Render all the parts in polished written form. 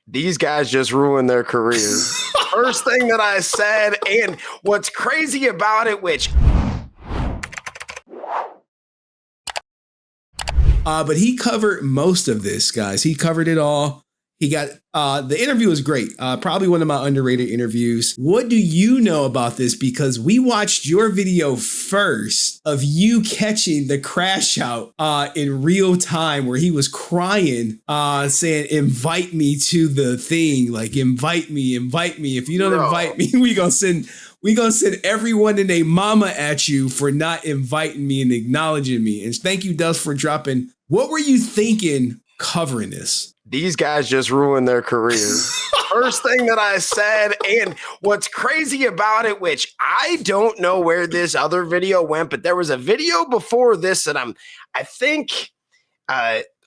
These guys just ruined their careers. First thing that I said, and what's crazy about it, which but he covered most of this, guys. He covered it all. He got the interview was great. Probably one of my underrated interviews. What do you know about this? Because we watched your video first of you catching the crash out in real time, where he was crying, saying, "Invite me to the thing. Like, invite me. If you don't invite me, we gonna send everyone and their mama at you for not inviting me and acknowledging me." And thank you, Dust, for dropping. What were you thinking covering this? These guys just ruined their careers. First thing that I said, and what's crazy about it, which I don't know where this other video went, but there was a video before this that I think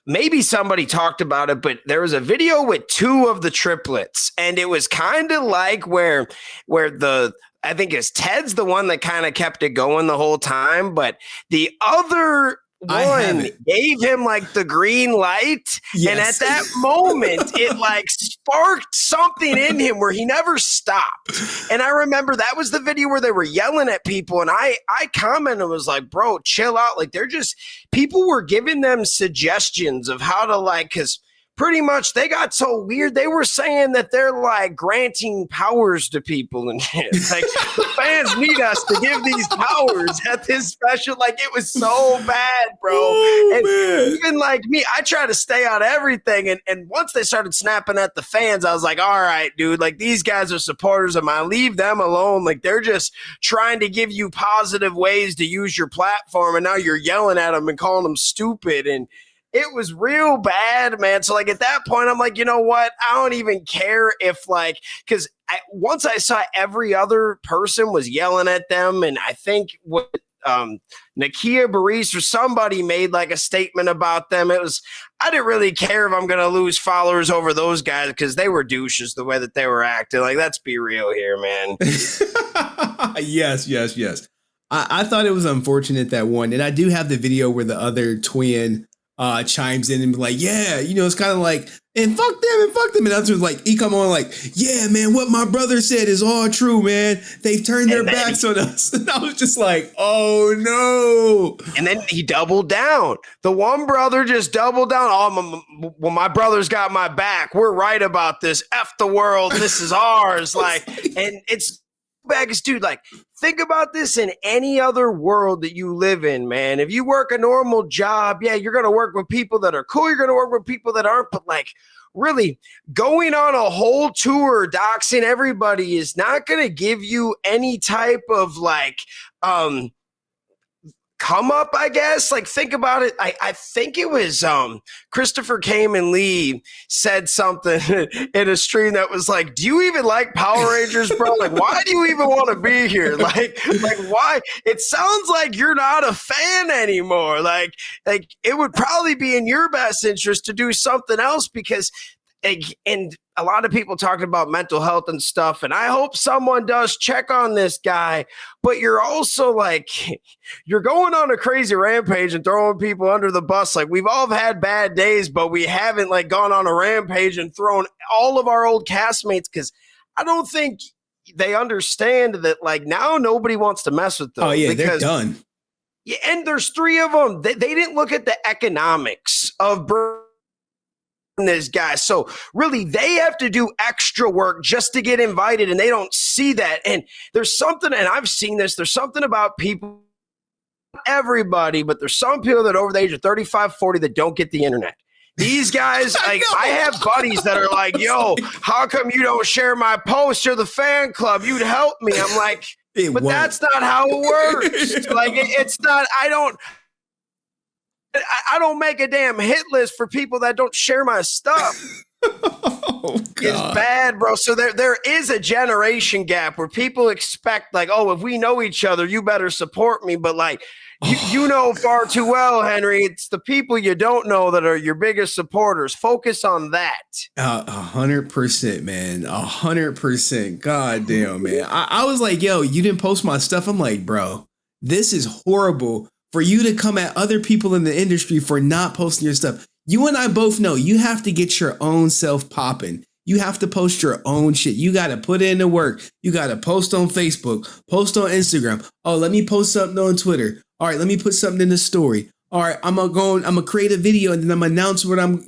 maybe somebody talked about it, but there was a video with two of the triplets, and it was kind of like where I think it's Ted's the one that kind of kept it going the whole time, but the other one gave him like the green light. Yes. And at that moment, it like sparked something in him where he never stopped. And I remember that was the video where they were yelling at people. And I commented and was like, bro, chill out. Like people were giving them suggestions of how to because pretty much they got so weird. They were saying that they're like granting powers to people and shit. Like the fans need us to give these powers at this special. Like it was so bad, bro. Oh, and man. Even like me, I try to stay out of everything. And once they started snapping at the fans, I was like, all right, dude, like these guys are supporters of mine. Leave them alone. Like they're just trying to give you positive ways to use your platform. And now you're yelling at them and calling them stupid. And it was real bad, man. So like at that point, I'm like, you know what? I don't even care if because once I saw every other person was yelling at them, and I think what Nakia Baris or somebody made like a statement about them. I didn't really care if I'm going to lose followers over those guys because they were douches the way that they were acting. Like, let's be real here, man. Yes. I thought it was unfortunate that one. And I do have the video where the other twin chimes in and be like, yeah, it's kind of like, and fuck them. And that's like, he come on like, yeah, man, what my brother said is all true, man. They've turned their backs on us. And I was just like, oh no. And then he doubled down. The one brother just doubled down. Oh, well, my brother's got my back. We're right about this. F the world. This is ours. And it's baggage, dude. Like, think about this in any other world that you live in, man. If you work a normal job, yeah, you're going to work with people that are cool. You're going to work with people that aren't. But really going on a whole tour, doxing everybody is not going to give you any type of come up, I guess. Think about it. I think it was Christopher Kamen Lee said something in a stream that was like, do you even like Power Rangers, bro? Why do you even want to be here? Why? It sounds like you're not a fan anymore. It would probably be in your best interest to do something else because and a lot of people talking about mental health and stuff, and I hope someone does check on this guy, but you're also you're going on a crazy rampage and throwing people under the bus. We've all had bad days, but we haven't gone on a rampage and thrown all of our old castmates because I don't think they understand that now nobody wants to mess with them. Oh yeah, they're done. Yeah, and there's three of them. They didn't look at the economics of this guy. So really they have to do extra work just to get invited, and they don't see that. And there's something, and I've seen this, there's something about people, not everybody, but there's some people that are over the age of 35, 40 that don't get the internet. These guys, I have buddies that are like, yo, how come you don't share my post? You're the fan club. You'd help me. I'm like, but that's not how it works. It's not, I don't make a damn hit list for people that don't share my stuff. Oh, it's bad, bro. So there is a generation gap where people expect if we know each other, you better support me. But you know far too well, Henry, it's the people you don't know that are your biggest supporters. Focus on that. 100%, man. 100%. God damn, man. I was like, yo, you didn't post my stuff. I'm like, bro, this is horrible. For you to come at other people in the industry for not posting your stuff. You and I both know you have to get your own self popping. You have to post your own shit. You got to put in the work. You got to post on Facebook, post on Instagram. Oh, let me post something on Twitter. All right, let me put something in the story. All right, I'm gonna create a video and then I'm announce what I'm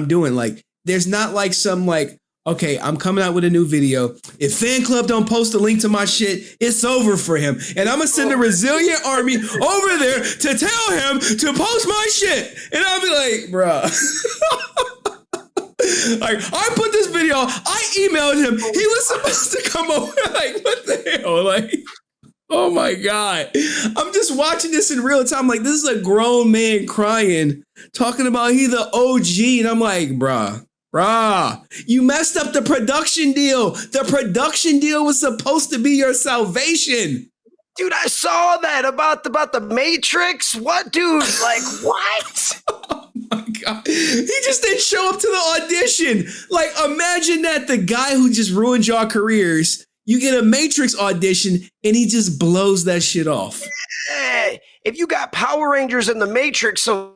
doing. Like, there's not like some like, okay, I'm coming out with a new video. If fan club don't post a link to my shit, it's over for him. And I'm gonna send the Resilient Army over there to tell him to post my shit. And I'll be like, bruh. Like, I put this video, I emailed him. He was supposed to come over. Like, what the hell? Like, oh my God. I'm just watching this in real time. Like, this is a grown man crying, talking about he the OG. And I'm like, bruh, you messed up the production deal. The production deal was supposed to be your salvation. Dude, I saw that about the Matrix. What, dude? Like, what? Oh my God. He just didn't show up to the audition. Like, imagine that, the guy who just ruined your careers. You get a Matrix audition and he just blows that shit off. Hey, if you got Power Rangers in the Matrix, so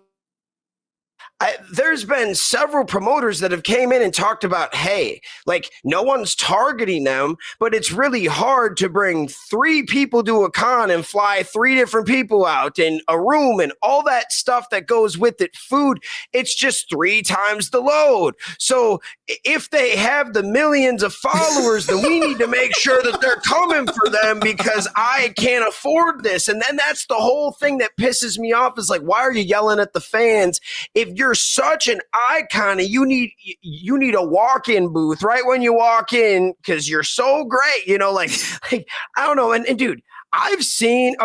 there's been several promoters that have came in and talked about, hey, like, no one's targeting them, but it's really hard to bring 3 people to a con and fly 3 different people out in a room and all that stuff that goes with it. Food, it's just 3 times the load. So if they have the millions of followers, then we need to make sure that they're coming for them because I can't afford this. And then that's the whole thing that pisses me off is like, why are you yelling at the fans? If you're such an icon and you need a walk-in booth right when you walk in because you're so great, like I don't know. And dude, I've seen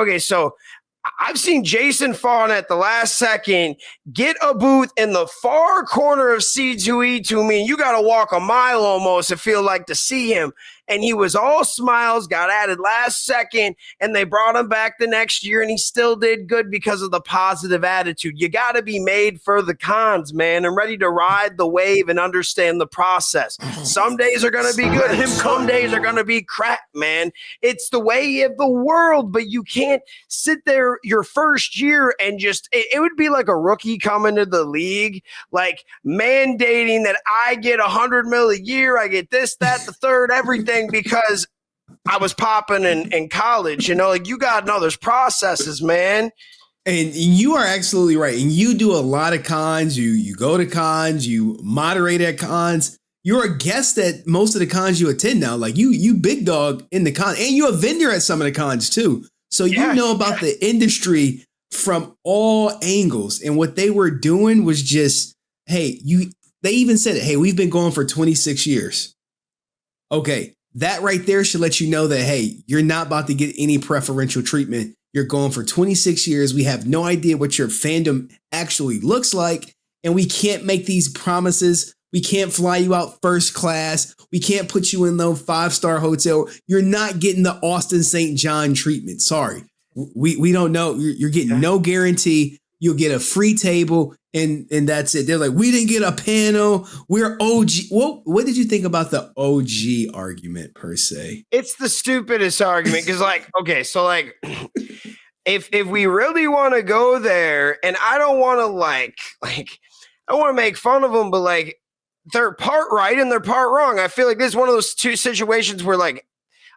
Jason Fawn at the last second get a booth in the far corner of C2E2. I mean, you got to walk a mile almost to feel like to see him. And he was all smiles, got added last second, and they brought him back the next year, and he still did good because of the positive attitude. You got to be made for the cons, man, and ready to ride the wave and understand the process. Some days are going to be good. Some days are going to be crap, man. It's the way of the world, but you can't sit there your first year and just, it would be like a rookie coming to the league, like mandating that I get $100 million a year, I get this, that, the third, everything, because I was popping in college, like you got to know there's processes, man. And you are absolutely right. And you do a lot of cons. You go to cons, you moderate at cons. You're a guest at most of the cons you attend now. Like you big dog in the con, and you're a vendor at some of the cons too. So you know about the industry from all angles. And what they were doing was just, hey, they even said it. Hey, we've been going for 26 years. Okay. That right there should let you know that, hey, you're not about to get any preferential treatment. You're going for 26 years. We have no idea what your fandom actually looks like. And we can't make these promises. We can't fly you out first class. We can't put you in no 5-star hotel. You're not getting the Austin St. John treatment. Sorry. We don't know. You're getting no guarantee. You'll get a free table and that's it. They're like, we didn't get a panel. We're OG. What did you think about the OG argument per se? It's the stupidest argument because if we really want to go there, and I don't want to I don't want to make fun of them, but like they're part right and they're part wrong. I feel like this is one of those 2 situations where like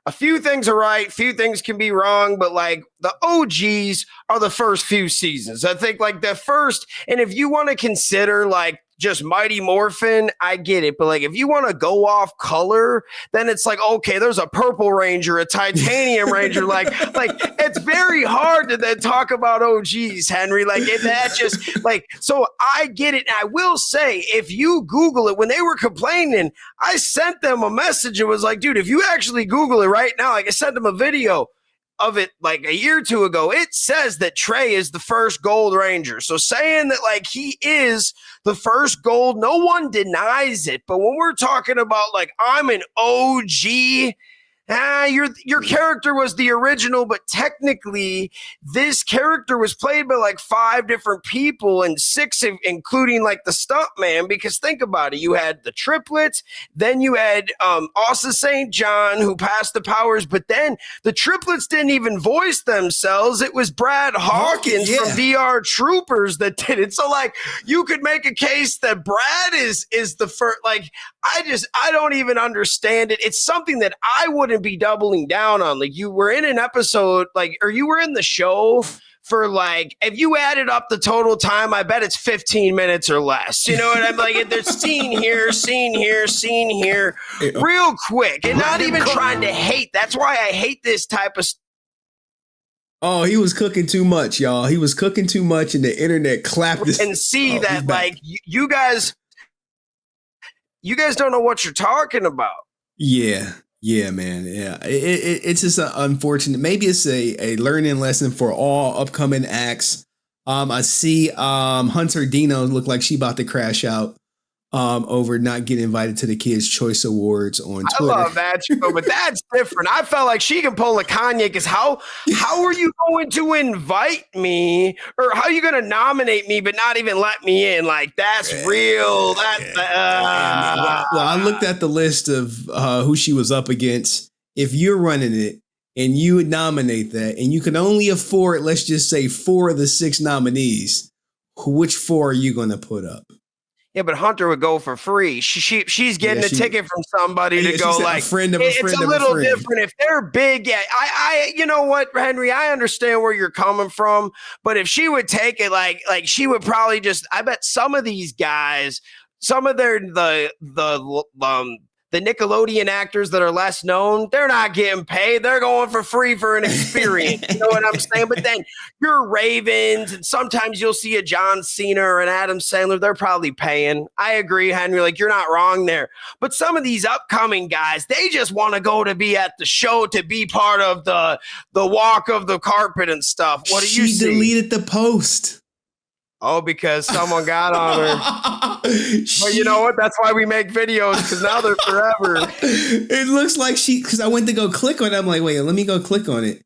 a few things are right, few things can be wrong, but like the OGs are the first few seasons. I think like the first, and if you want to consider like just Mighty Morphin, I get it. But like, if you want to go off color, then it's like, okay, there's a purple ranger, a titanium ranger. Like it's very hard to then talk about OGs, Henry. Like that just like, so I get it. And I will say, if you Google it, when they were complaining, I sent them a message. It was like, dude, if you actually Google it right now, like I sent them a video of it like a year or 2 ago, it says that Trey is the first gold ranger. So saying that like he is the first gold, no one denies it. But when we're talking about like I'm an OG, Your character was the original, but technically this character was played by like 5 different people and 6 including like the stunt man, because think about it, you had the triplets, then you had Austin St. John who passed the powers, but then the triplets didn't even voice themselves. It was Brad Hawkins from VR Troopers that did it. So like you could make a case that Brad is the first. Like I don't even understand it. It's something that I wouldn't be doubling down on. Like you were in an episode, like, or you were in the show for like, if you added up the total time, I bet it's 15 minutes or less. You know what I'm like? There's scene here, real quick, and not even trying to hate. That's why I hate this type of. Oh, he was cooking too much, y'all. He was cooking too much, and the internet clapped this. And see that, like, you guys don't know what you're talking about. Yeah, man. Yeah, it's just unfortunate. Maybe it's a learning lesson for all upcoming acts. I see Hunter Dino look like she about to crash out over not getting invited to the Kids' Choice Awards on Twitter. I love that show, but that's different. I felt like she can pull a Kanye, because how are you going to invite me, or how are you going to nominate me but not even let me in? Like, that's real. Well, I looked at the list of who she was up against. If you're running it and you would nominate that, and you can only afford, let's just say, 4 of the 6 nominees, which 4 are you going to put up? Yeah, but Hunter would go for free. She's getting a ticket from somebody to go, like, a friend of a friend. It's a little different. If they're big, yeah, I you know what, Henry, I understand where you're coming from, but if she would take it, like she would probably just, I bet some of these guys, some of the Nickelodeon actors that are less known, they're not getting paid. They're going for free for an experience. You know what I'm saying? But then you're Ravens, and sometimes you'll see a John Cena or an Adam Sandler. They're probably paying. I agree, Henry. Like, you're not wrong there. But some of these upcoming guys, they just want to go to be at the show, to be part of the walk of the carpet and stuff. What do you see? She deleted the post. Oh, because someone got on her. Well, you know what? That's why we make videos, because now they're forever. It looks like because I went to go click on it. I'm like, wait, let me go click on it.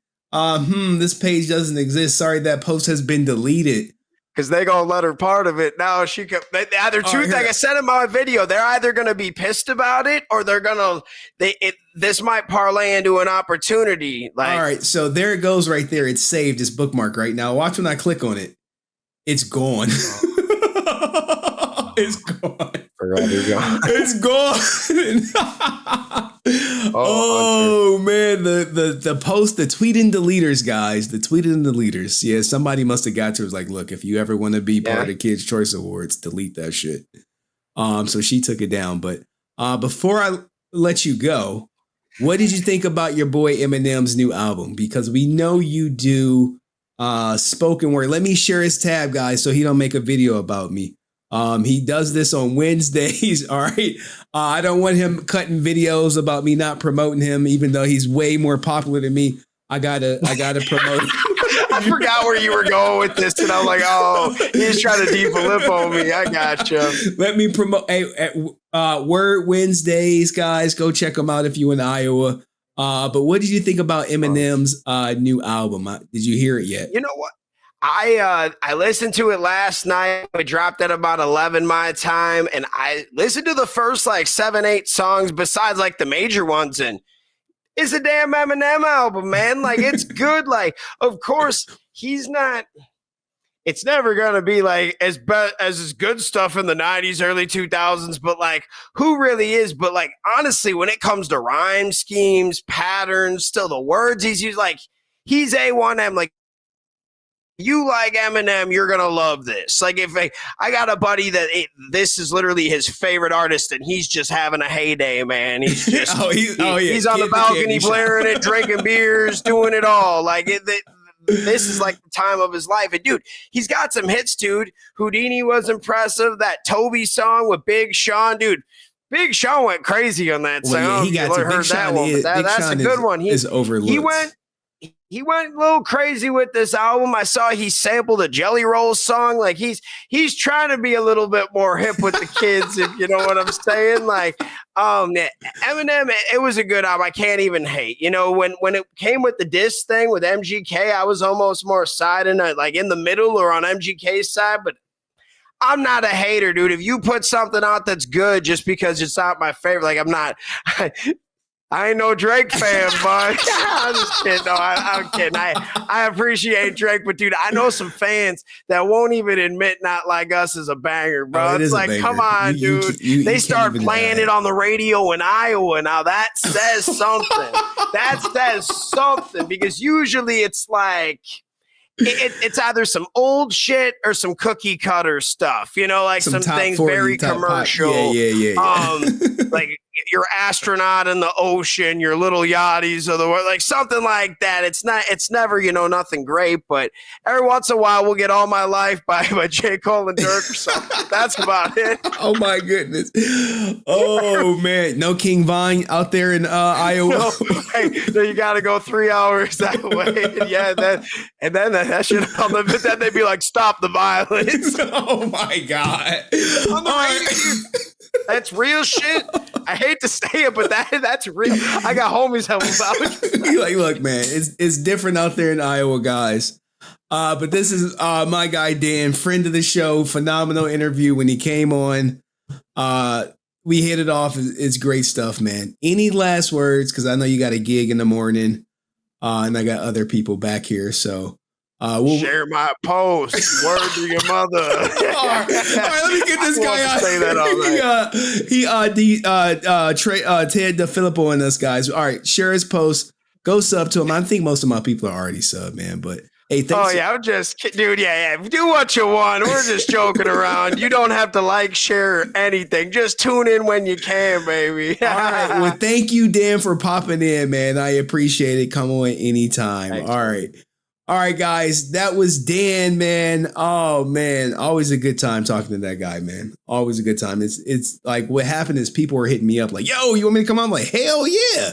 This page doesn't exist. Sorry, that post has been deleted. Because they gonna let her part of it. Now she could either two things. Like I said in my video, they're either gonna be pissed about it, or they're gonna this might parlay into an opportunity. Like, all right, so there it goes right there. It's saved. It's bookmarked right now. Watch when I click on it. It's gone. It's gone. It's gone. Oh man, the post, the tweet and deleters, guys. The tweet and deleters. Yeah, somebody must have got to her. Was like, look, if you ever want to be part of the Kids' Choice Awards, delete that shit. So she took it down. But before I let you go, what did you think about your boy Eminem's new album? Because we know you do spoken word. Let me share his tab, guys, so he don't make a video about me. He does this on Wednesdays. All right. I don't want him cutting videos about me not promoting him, even though he's way more popular than me. I gotta promote him. I forgot where you were going with this, and I'm like, oh, he's trying to deep a lip on me. I gotcha. Let me promote. Word Wednesdays, guys. Go check them out if you're in Iowa. But what did you think about Eminem's new album? Did you hear it yet? You know what? I listened to it last night. It dropped at about 11 my time, and I listened to the first like 7-8 songs besides like the major ones, and it's a damn Eminem album, man. Like, it's good. Like, of course, he's not. It's never gonna be like as his good stuff in the 90s, early 2000s, but like, who really is? But like, honestly, when it comes to rhyme schemes, patterns, still the words he's used, like, he's A1M. Like, you like Eminem, you're gonna love this. Like, if I got a buddy that this is literally his favorite artist, and he's just having a heyday, man. He's just he's on the balcony blaring it, drinking beers, doing it all. Like, this is like the time of his life. And dude, he's got some hits, dude. Houdini was impressive. That Toby song with Big Sean, dude. Big Sean went crazy on that song. Well, yeah, he got to. Big Sean is, that's a good one. He is overlooked. he went a little crazy with this album. I saw he sampled a Jelly Rolls song. Like he's trying to be a little bit more hip with the kids, if you know what I'm saying. Like, Eminem, it was a good album. I can't even hate. You know, when it came with the diss thing with MGK, I was almost more siding like in the middle or on MGK's side, but I'm not a hater, dude. If you put something out that's good just because it's not my favorite, like I'm not. I ain't no Drake fan, but I'm just kidding. No, I'm kidding. I appreciate Drake, but dude, I know some fans that won't even admit Not Like Us is a banger, bro. It's like, come on, dude. They start playing it on the radio in Iowa. Now that says something. That says something, because usually it's like, it's either some old shit or some cookie cutter stuff, you know, like some things 40, very commercial. Yeah. Like your astronaut in the ocean, your little yachties of the world, like something like that. It's never, you know, nothing great, but every once in a while we'll get All My Life by J. Cole and Dirk or something. That's about it. Oh my goodness. Oh man. No King Von out there in Iowa. No, so you got to go 3 hours that way. Yeah. And then that shit on the, but then they'd be like, stop the violence. Oh my God. On the radio. That's real shit. I hate to say it, but that's real. I got homies that will vouch. Like, look, man, it's different out there in Iowa, guys. But this is my guy Dan, friend of the show, phenomenal interview when he came on. We hit it off. It's great stuff, man. Any last words? Because I know you got a gig in the morning, and I got other people back here, so. We'll share my post. Word to your mother. All right, let me get this guy out. Say that all right. Trey, Ted DeFilippo and us guys. All right, share his post. Go sub to him. I think most of my people are already sub, man. But hey, thanks. Oh yeah, I'm just, dude. Yeah. Do what you want. We're just joking around. You don't have to like, share, anything. Just tune in when you can, baby. All right. Well, thank you, Dan, for popping in, man. I appreciate it. Come on anytime. Thanks, all right. All right, guys, that was Dan, man. Oh, man, always a good time talking to that guy, man. Always a good time. It's like what happened is people were hitting me up like, yo, you want me to come on? I'm like, hell yeah.